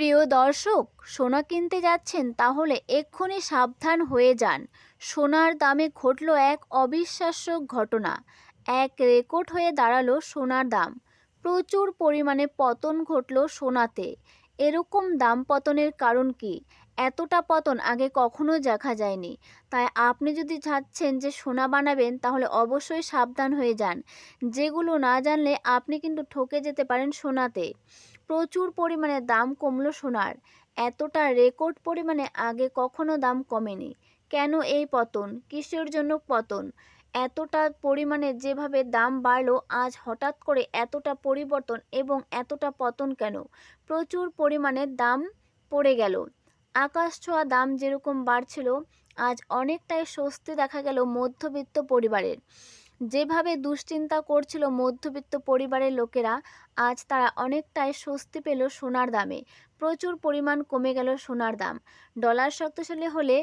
প্রিয় দর্শক, সোনা কিনতে যাচ্ছেন তাহলে এক্ষুনি সাবধান হয়ে যান। সোনার দামে ঘটল এক অবিশ্বাস্য ঘটনা। এক রেকর্ড হয়ে দাঁড়ালো সোনার দাম। প্রচুর পরিমাণে পতন ঘটল সোনাতে। এরকম দাম পতনের কারণ কি? এতটা পতন আগে কখনো দেখা যায়নি। তাই আপনি যদি চাচ্ছেন যে সোনা বানাবেন তাহলে অবশ্যই সাবধান হয়ে যান। যেগুলো না জানলে আপনি কিন্তু ঠকে যেতে পারেন সোনাতে। প্রচুর পরিমাণে দাম কমলো সোনার। এতটা রেকর্ড পরিমাণে আগে কখনো দাম কমেনি। কেন এই পতন? কিসের জন্য পতন? এতটা পরিমাণে যেভাবে দাম বাড়লো, আজ হঠাৎ করে এতটা পরিবর্তন এবং এতটা পতন কেন? প্রচুর পরিমাণে দাম পড়ে গেল। আকাশ ছোঁয়া দাম যেরকম বাড়ছিল, আজ অনেকটাই স্বস্তি দেখা গেল মধ্যবিত্ত পরিবারের। যেভাবে দুশ্চিন্তা করছিল মধ্যবিত্ত পরিবারের লোকেরা, আজ তারা অনেকটাই স্বস্তি পেল সোনার দামে। প্রচুর পরিমাণ কমে গেল সোনার দাম। ডলার শক্তিশালী হলে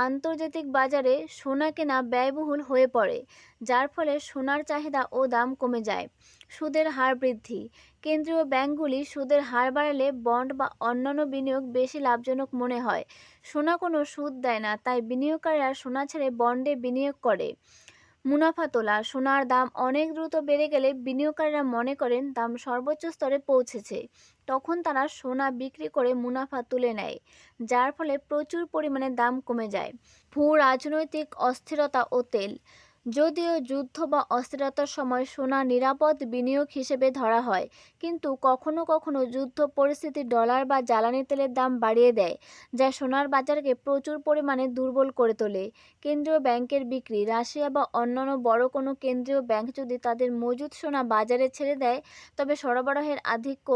আন্তর্জাতিক বাজারে সোনা কেনা ব্যয়বহুল হয়ে পড়ে, যার ফলে সোনার চাহিদা ও দাম কমে যায়। সুদের হার বৃদ্ধি। কেন্দ্রীয় ব্যাংকগুলি সুদের হার বাড়ালে বন্ড বা অন্যান্য বিনিয়োগ বেশি লাভজনক মনে হয়। সোনা কোনো সুদ দেয় না, তাই বিনিয়োগকারীরা সোনা ছেড়ে বন্ডে বিনিয়োগ করে। মুনাফা তোলা। সোনার দাম অনেক দ্রুত বেড়ে গেলে বিনিয়োগকারীরা মনে করেন দাম সর্বোচ্চ স্তরে পৌঁছেছে। তখন তারা সোনা বিক্রি করে মুনাফা তুলে নেয়, যার ফলে প্রচুর পরিমাণে দাম কমে যায়। ভূ রাজনৈতিক অস্থিরতা ও তেল। যদিও যুদ্ধ বা অস্থিরতার সময় সোনা নিরাপদ বিনিয়োগ হিসেবে ধরা হয়, কিন্তু কখনো কখনো যুদ্ধ পরিস্থিতি ডলার বা জ্বালানি তেলের দাম বাড়িয়ে দেয়, যা সোনার বাজারকে প্রচুর পরিমাণে দুর্বল করে তোলে। কেন্দ্রীয় ব্যাংকের বিক্রি। রাশিয়া বা অন্যান্য বড় কোনো কেন্দ্রীয় ব্যাংক যদি তাদের মজুদ সোনা বাজারে ছেড়ে দেয়, তবে সরবরাহের আধিক্য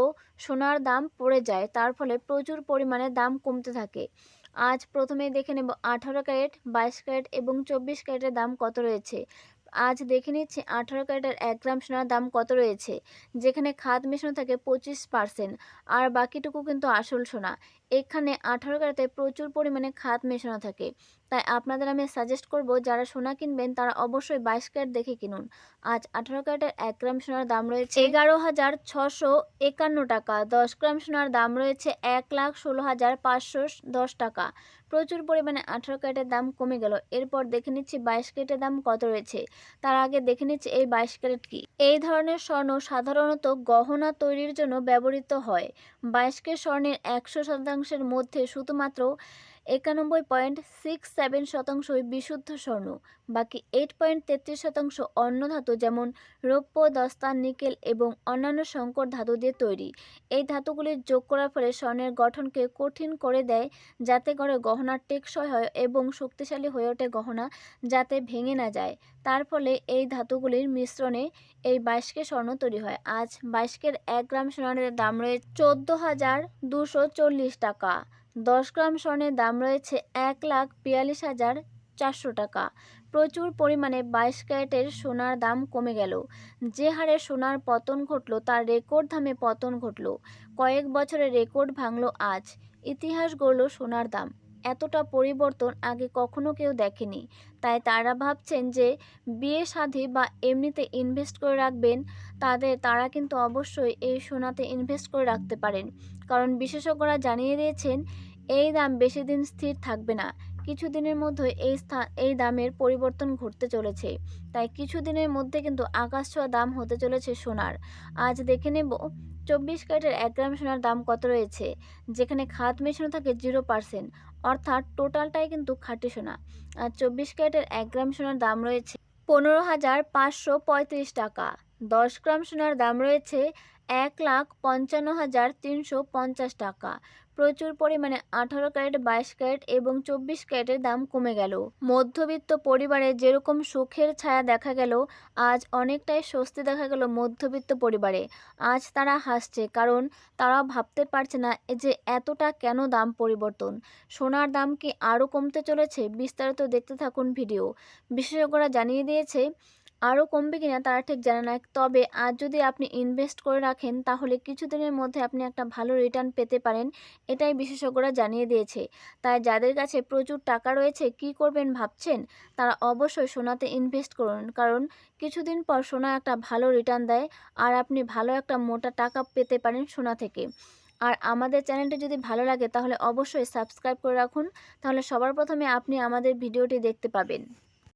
সোনার দাম পড়ে যায়। তার ফলে প্রচুর পরিমাণে দাম কমতে থাকে। আজ প্রথমেই দেখে নেব 18 ক্যারেট, 22 ক্যারেট এবং 24 ক্যারেটের দাম কত রয়েছে। আজ দেখে নিচ্ছি 18 ক্যারেটের 1 গ্রাম সোনার দাম কত রয়েছে, যেখানে খাদ মেশানো থাকে 25%, আর বাকিটুকু কিন্তু আসল সোনা। এখানে 18 ক্যারেটে প্রচুর পরিমাণে খাদ মেশানো থাকে। তাই আপনাদের আমি সাজেস্ট করব, যারা সোনা কিনবেন তারা অবশ্যই 22 ক্যারেট দেখে কিনুন। আজ 18 ক্যারেটের 1 গ্রাম সোনার দাম রয়েছে 11,651 টাকা। 10 গ্রাম সোনার দাম রয়েছে 1,16,510 টাকা। প্রচুর পরিমাণে 18 ক্যারেটের দাম কমে গেল। এরপর দেখে নিচ্ছি 22 ক্যারেটের দাম কত রয়েছে। তার আগে দেখে নিচ্ছি এই 22 ক্যারেট কি। এই ধরনের স্বর্ণ সাধারণত গহনা তৈরির জন্য ব্যবহৃত হয়। 22 ক্যারেট স্বর্ণের 100% মধ্যে শুধুমাত্র 91.67% বিশুদ্ধ স্বর্ণ। বাকি 8.33% অন্য ধাতু, যেমন রৌপ্য, দস্তা, নিকেল এবং অন্যান্য সংকর ধাতু দিয়ে তৈরি। এই ধাতুগুলি যোগ করার ফলে স্বর্ণের গঠনকে কঠিন করে দেয়, যাতে করে গহনা টেকসই হয় এবং শক্তিশালী হয়ে ওঠে গহনা, যাতে ভেঙে না যায়। তার ফলে এই ধাতুগুলির মিশ্রণে এই 22 ক্যারেট স্বর্ণ তৈরি হয়। আজ 22 ক্যারেট 1 গ্রাম স্বর্ণের দাম রয়েছে 14,240 টাকা। 10 গ্রাম স্বর্ণের দাম রয়েছে 1,42,400 টাকা। প্রচুর পরিমাণে 22 ক্যারেটের সোনার দাম কমে গেল। যে হারে সোনার পতন ঘটল, তার রেকর্ড দামে পতন ঘটল। কয়েক বছরের রেকর্ড ভাঙল আজ। ইতিহাস গড়ল সোনার দাম। এতটা পরিবর্তন আগে কখনো কেউ দেখেনি। তাই তারা ভাবছেন যে বিয়ে শাদী বা এমনিতে ইনভেস্ট করে রাখবেন, তারা কিন্তু অবশ্যই এই সোনাতে ইনভেস্ট করে রাখতে পারেন। কারণ বিশেষজ্ঞরা জানিয়ে দিয়েছেন এই দাম বেশি দিন স্থির থাকবে না। কিছুদিনের মধ্যে এই দামের পরিবর্তন ঘটতে চলেছে। তাই কিছুদিনের মধ্যে কিন্তু আকাশ ছোঁয়া দাম হতে চলেছে সোনার। আজ দেখে নেব 24 ক্যারেটের 1 গ্রাম সোনার দাম কত রয়েছে, যেখানে খাদ মেশানো থাকে 0%, অর্থাৎ টোটালটাই কিন্তু খাঁটি সোনা। আর 24 ক্যারেটের 1 গ্রাম সোনার দাম রয়েছে 15,535 টাকা। 10 গ্রাম সোনার দাম রয়েছে 1,55,350 টাকা। প্রচুর পরিমাণে 18 ক্যারেট, 22 ক্যারেট এবং 24 ক্যারেটের দাম কমে গেল। মধ্যবিত্ত পরিবারে যেরকম সুখের ছায়া দেখা গেল, আজ অনেকটাই স্বস্তি দেখা গেল মধ্যবিত্ত পরিবারে। আজ তারা হাসছে, কারণ তারা ভাবতে পারছে না যে এতটা কেন দাম পরিবর্তন। সোনার দাম কি আরও কমতে চলেছে? বিস্তারিত দেখতে থাকুন ভিডিও। বিশেষজ্ঞরা জানিয়ে দিয়েছে আরও কমবে কিনা তারা ঠিক জানে না, তবে আজ যদি আপনি ইনভেস্ট করে রাখেন তাহলে কিছুদিনের মধ্যে আপনি একটা ভালো রিটার্ন পেতে পারেন, এটাই বিশেষজ্ঞরা জানিয়ে দিয়েছে। তাই যাদের কাছে প্রচুর টাকা রয়েছে, কি করবেন ভাবছেন, তারা অবশ্যই সোনাতে ইনভেস্ট করুন, কারণ কিছুদিন পর সোনা একটা ভালো রিটার্ন দেয় আর আপনি ভালো একটা মোটা টাকা পেতে পারেন সোনা থেকে। আর আমাদের চ্যানেলটি যদি ভালো লাগে তাহলে অবশ্যই সাবস্ক্রাইব করে রাখুন, তাহলে সবার প্রথমে আপনি আমাদের ভিডিওটি দেখতে পাবেন।